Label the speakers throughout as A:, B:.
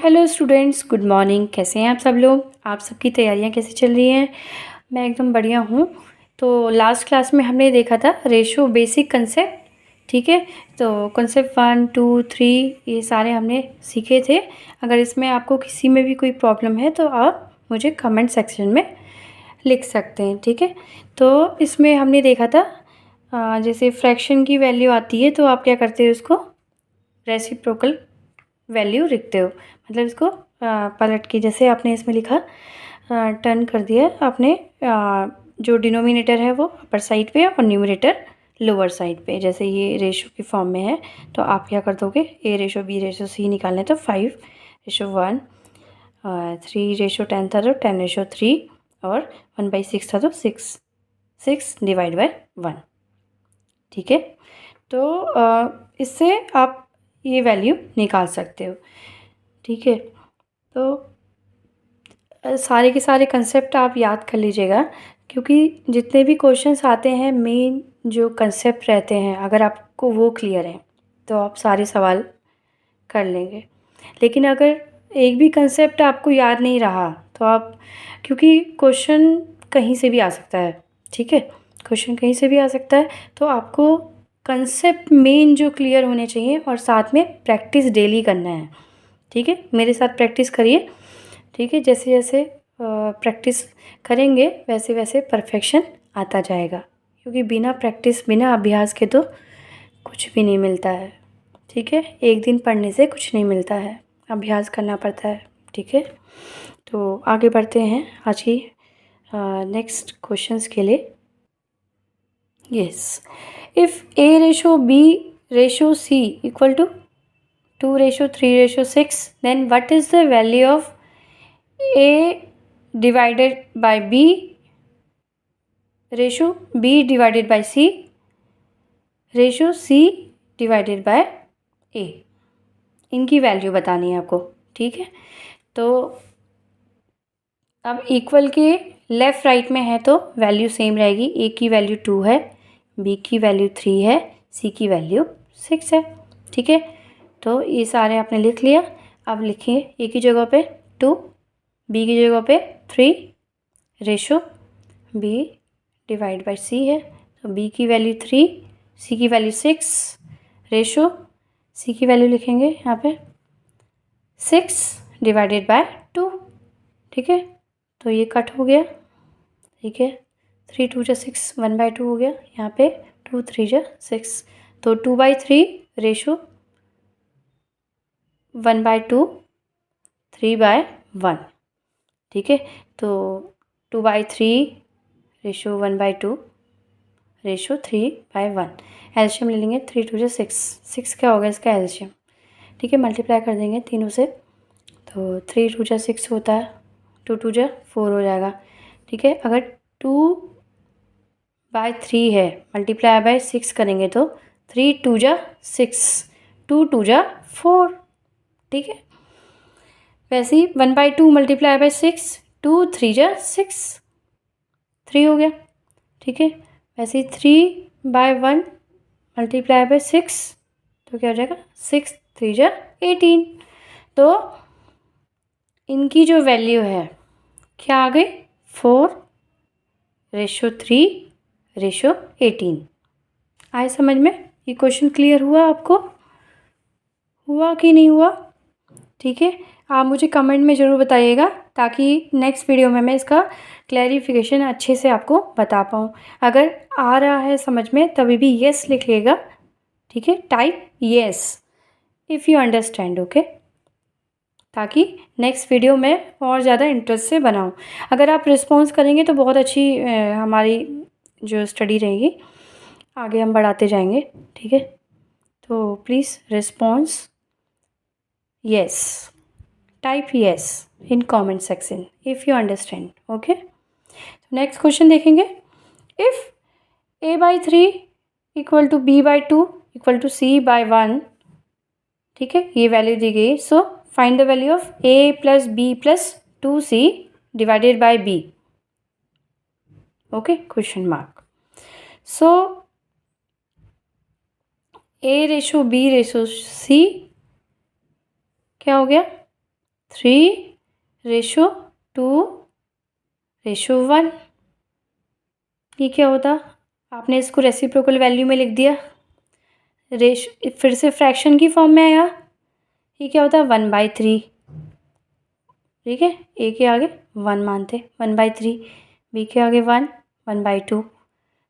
A: Hello students, good morning. कैसे हैं आप सब लोग? आप सबकी तैयारियां कैसे चल रही हैं? मैं एकदम बढ़िया हूँ। तो लास्ट क्लास में हमने देखा था रेशो बेसिक कंसेप्ट, ठीक है। तो कंसेप्ट 1, 2, 3 ये सारे हमने सीखे थे। अगर इसमें आपको किसी में भी कोई प्रॉब्लम है तो आप मुझे कमेंट सेक्शन में लिख सकते हैं, ठीक है। तो इसमें हमने देखा था जैसे फ्रैक्शन की वैल्यू आती है तो आप क्या करते हो, उसको रेसिप्रोकल वैल्यू लिखते हो। मतलब इसको पलट के, जैसे आपने इसमें लिखा टर्न कर दिया आपने, जो डिनोमिनेटर है वो अपर साइड पे और न्यूमरेटर लोअर साइड पे। जैसे ये रेशो की फॉर्म में है तो आप क्या कर दोगे, ए रेशो बी रेशो सी निकालने तो 5:1, 3:10 था तो 10:3 और 1/6 था तो 6 डिवाइड बाय 1, ठीक है। तो इससे आप ये वैल्यू निकाल सकते हो, ठीक है। तो सारे के सारे कंसेप्ट आप याद कर लीजिएगा, क्योंकि जितने भी क्वेश्चंस आते हैं मेन जो कंसेप्ट रहते हैं अगर आपको वो क्लियर है तो आप सारे सवाल कर लेंगे। लेकिन अगर एक भी कंसेप्ट आपको याद नहीं रहा तो आप, क्योंकि क्वेश्चन कहीं से भी आ सकता है, ठीक है, क्वेश्चन कहीं से भी आ सकता है, तो आपको कंसेप्ट मेन जो क्लियर होने चाहिए और साथ में प्रैक्टिस डेली करना है, ठीक है। मेरे साथ प्रैक्टिस करिए, ठीक है। जैसे जैसे प्रैक्टिस करेंगे वैसे वैसे परफेक्शन आता जाएगा, क्योंकि बिना प्रैक्टिस बिना अभ्यास के तो कुछ भी नहीं मिलता है, ठीक है। एक दिन पढ़ने से कुछ नहीं मिलता है, अभ्यास करना पड़ता है, ठीक है। तो आगे बढ़ते हैं आज की नेक्स्ट क्वेश्चंस के लिए। Yes, if A ratio B ratio C equal to 2:3:6, then what is the value of A divided by B ratio B divided by C ratio C divided by A? इनकी value बतानी है आपको, ठीक है। तो अब इक्वल के left right में है तो वैल्यू सेम रहेगी। ए की वैल्यू 2 है, बी की वैल्यू 3 है, सी की वैल्यू 6 है, ठीक है। तो ये सारे आपने लिख लिया। अब लिखिए ए की जगह पे 2, बी की जगह पे 3 रेशो बी डिवाइड बाई सी है, तो बी की वैल्यू 3, सी की वैल्यू 6 रेशो सी की वैल्यू लिखेंगे यहाँ पे 6 डिवाइडेड बाय 2, ठीक है। तो ये कट हो गया, ठीक है। 3 2 6, 1/2 हो गया, यहाँ पे 2 3 6, तो 2/3 रेशो 1/2 3/1, ठीक है। तो 2/3 रेशो 1/2 रेशो 3/1। एल्शियम ले लेंगे, 3 2 6, 6 क्या होगा इसका एल्शियम, ठीक है। मल्टीप्लाई कर देंगे तीनों से, तो 3 2 6 होता है, 2 2 4 हो जाएगा, ठीक है। अगर 2/3 है मल्टीप्लाई बाय 6 करेंगे तो 3 2 6, 2 2 4, ठीक है। वैसे ही 1/2 मल्टीप्लाई बाय 6, 2 3 6, 3 हो गया, ठीक है। वैसे ही 3/1 मल्टीप्लाई बाय 6 तो क्या हो जाएगा, 6 3 18। तो इनकी जो वैल्यू है क्या आ गई, 4:3:18। आए समझ में? ये क्वेश्चन क्लियर हुआ आपको, हुआ कि नहीं हुआ? ठीक है, आप मुझे कमेंट में ज़रूर बताइएगा ताकि नेक्स्ट वीडियो में मैं इसका क्लैरिफिकेशन अच्छे से आपको बता पाऊँ। अगर आ रहा है समझ में तभी भी येस लिखिएगा, ठीक है। Type yes if you understand, okay, ताकि नेक्स्ट वीडियो में और ज़्यादा इंटरेस्ट से बनाऊँ। अगर आप रिस्पॉन्स करेंगे तो बहुत अच्छी हमारी जो स्टडी रहेगी, आगे हम बढ़ाते जाएंगे, ठीक है। तो please response yes, type yes in comment section if you understand, okay। Next question देखेंगे, if a/3 equal to b/2 equal to c/1, ठीक है, ये वैल्यू दी गई। So find the value of a plus b plus 2c divided by b, okay, question mark. So a ratio b ratio c क्या हो गया, 3:2:1। ये क्या होता, आपने इसको रेसिप्रोकल वैल्यू में लिख दिया, फिर से फ्रैक्शन की फॉर्म में आया, ये क्या होता है 1/3। ठीक है, ए के आगे 1 मानते, 1/3, बी के आगे 1, 1/2,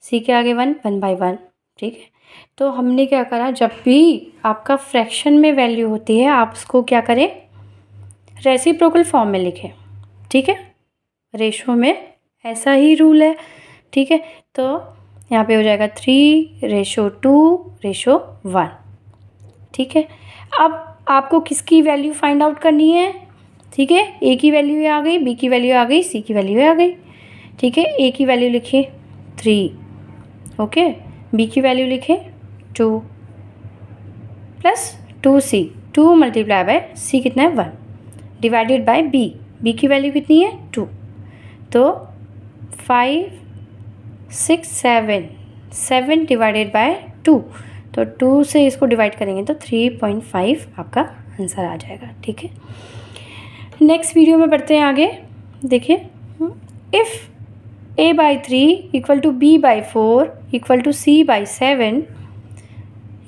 A: सी के आगे 1, 1/1। ठीक है, तो हमने क्या करा, जब भी आपका फ्रैक्शन में वैल्यू होती है आप उसको क्या करें, रेसिप्रोकल फॉर्म में लिखें। ठीक है, रेशो में ऐसा ही रूल है। ठीक है, तो यहाँ पे हो जाएगा 3:2:1। ठीक है, अब आपको किसकी वैल्यू फाइंड आउट करनी है। ठीक है, ए की वैल्यू आ गई, बी की वैल्यू आ गई, सी की वैल्यू आ गई। ठीक है, ए की वैल्यू लिखिए 3, ओके, बी की वैल्यू लिखें 2 प्लस 2c, 2 मल्टीप्लाई बाय सी कितना है 1, डिवाइडेड बाय बी, बी की वैल्यू कितनी है 2, तो 5 6 7, 7 डिवाइडेड बाय 2, तो 2 से इसको डिवाइड करेंगे तो 3.5 आपका आंसर आ जाएगा। ठीक है, नेक्स्ट वीडियो में बढ़ते हैं आगे। देखिए, इफ़ a/3 = b/4 = c/7,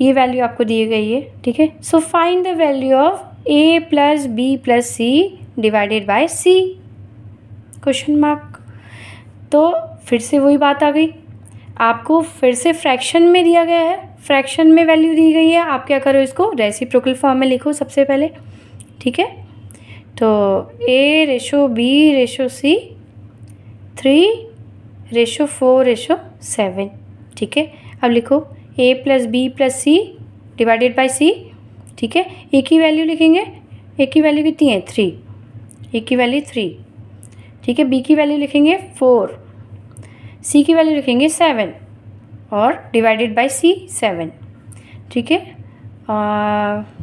A: ये वैल्यू आपको दी गई है। ठीक है, सो find the value of a + b + c divided by c, question mark. तो फिर से वही बात आ गई, आपको फिर से फ्रैक्शन में दिया गया है, फ्रैक्शन में वैल्यू दी गई है, आप क्या करो, इसको रेसिप्रोकल फॉर्म में लिखो सबसे पहले। ठीक है, तो a/b/c 3:4:7। ठीक है, अब लिखो a + b + c divided by c। ठीक है, ए की वैल्यू लिखेंगे, ए की वैल्यू कितनी है 3, ए की वैल्यू 3। ठीक है, बी की वैल्यू लिखेंगे 4, सी की वैल्यू लिखेंगे 7 और डिवाइडेड बाय सी 7। ठीक है,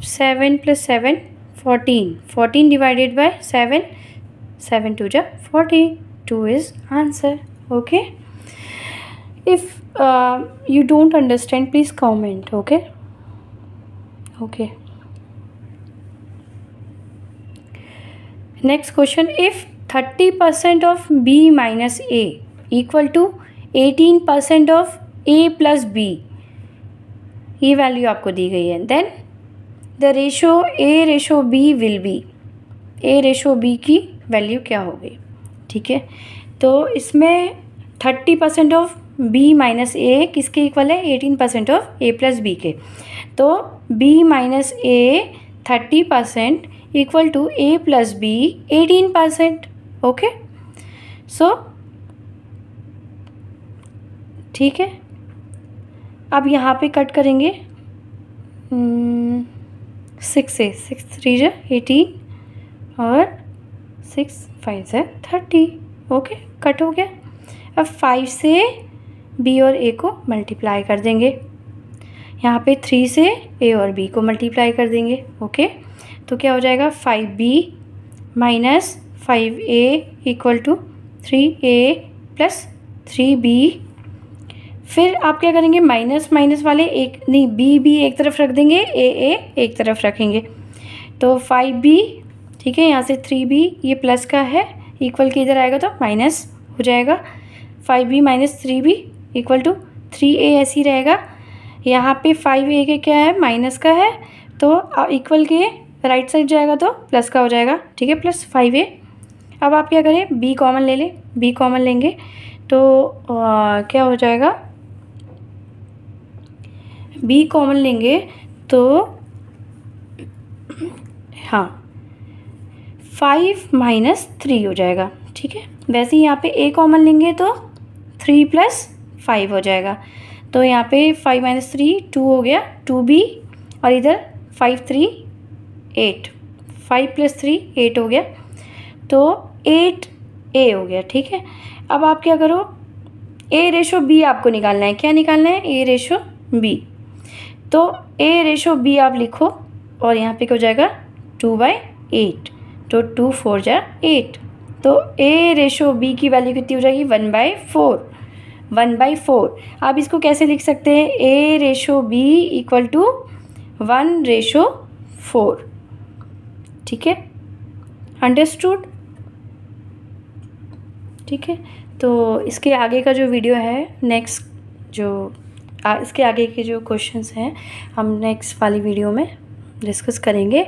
A: 7 + 7 14, 14 डिवाइडेड बाय 7, 7 2 जा 14, 2 is answer. Okay, if you don't understand please comment. Okay, next question, if 30% of b minus a equal to 18% of a plus b, ये वैल्यू आपको दी गई है, then the ratio a/b will be, a/b की value क्या होगी। ठीक है, तो इसमें 30% ऑफ b - a किसके इक्वल है, 18% ऑफ a + b के, तो b - a 30% equal to a + b 18%। Okay, so ठीक है, अब यहाँ पे कट करेंगे 6 से, 6 3 जा 18 और 6 5 जा 30। ओके, कट हो गया। अब 5 से b और a को मल्टीप्लाई कर देंगे, यहाँ पे 3 से a और b को मल्टीप्लाई कर देंगे। ओके, तो क्या हो जाएगा 5b - 5a = 3a + 3b। फिर आप क्या करेंगे, माइनस माइनस वाले एक नहीं, b एक तरफ रख देंगे, a एक तरफ रखेंगे, तो 5b, ठीक है, यहाँ से 3b, ये प्लस का है, इक्वल के इधर आएगा तो माइनस हो जाएगा, 5b - 3b = 3a ऐसे ही रहेगा। यहाँ पे 5a के क्या है, माइनस का है, तो इक्वल के राइट साइड जाएगा तो प्लस का हो जाएगा। ठीक है, प्लस 5a। अब आप क्या करें, b कॉमन ले लें, b कॉमन लेंगे तो क्या हो जाएगा, b कॉमन लेंगे तो हाँ 5 - 3 हो जाएगा। ठीक है, वैसे ही यहाँ पे a कॉमन लेंगे तो 3 + 5 हो जाएगा, तो यहाँ पे 5 - 3 2 हो गया, 2b, और इधर 5 3 8, 5 + 3 8 हो गया, तो 8a हो गया। ठीक है, अब आप क्या करो, a/b आपको निकालना है, क्या निकालना है, a/b, तो a/b आप लिखो और यहाँ पे क्या हो जाएगा 2/8, तो 2 4 जा 8, तो a/b की वैल्यू कितनी हो जाएगी 1/4, 1/4। आप इसको कैसे लिख सकते हैं, a/b = 1/4। ठीक है, अंडरस्टूड? ठीक है, तो इसके आगे का जो वीडियो है नेक्स्ट जो इसके आगे के जो क्वेश्चंस हैं हम नेक्स्ट वाली वीडियो में डिस्कस करेंगे।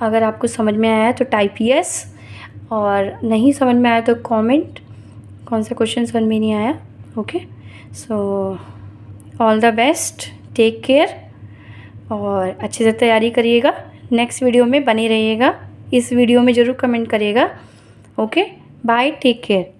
A: अगर आपको समझ में आया तो टाइप यस, और नहीं समझ में आया तो कमेंट कौन सा क्वेश्चन समझ में नहीं आया। Okay, so all the best, take care और अच्छे से तैयारी करिएगा। नेक्स्ट वीडियो में बने रहिएगा, इस वीडियो में ज़रूर कमेंट करिएगा। Okay, bye, take care.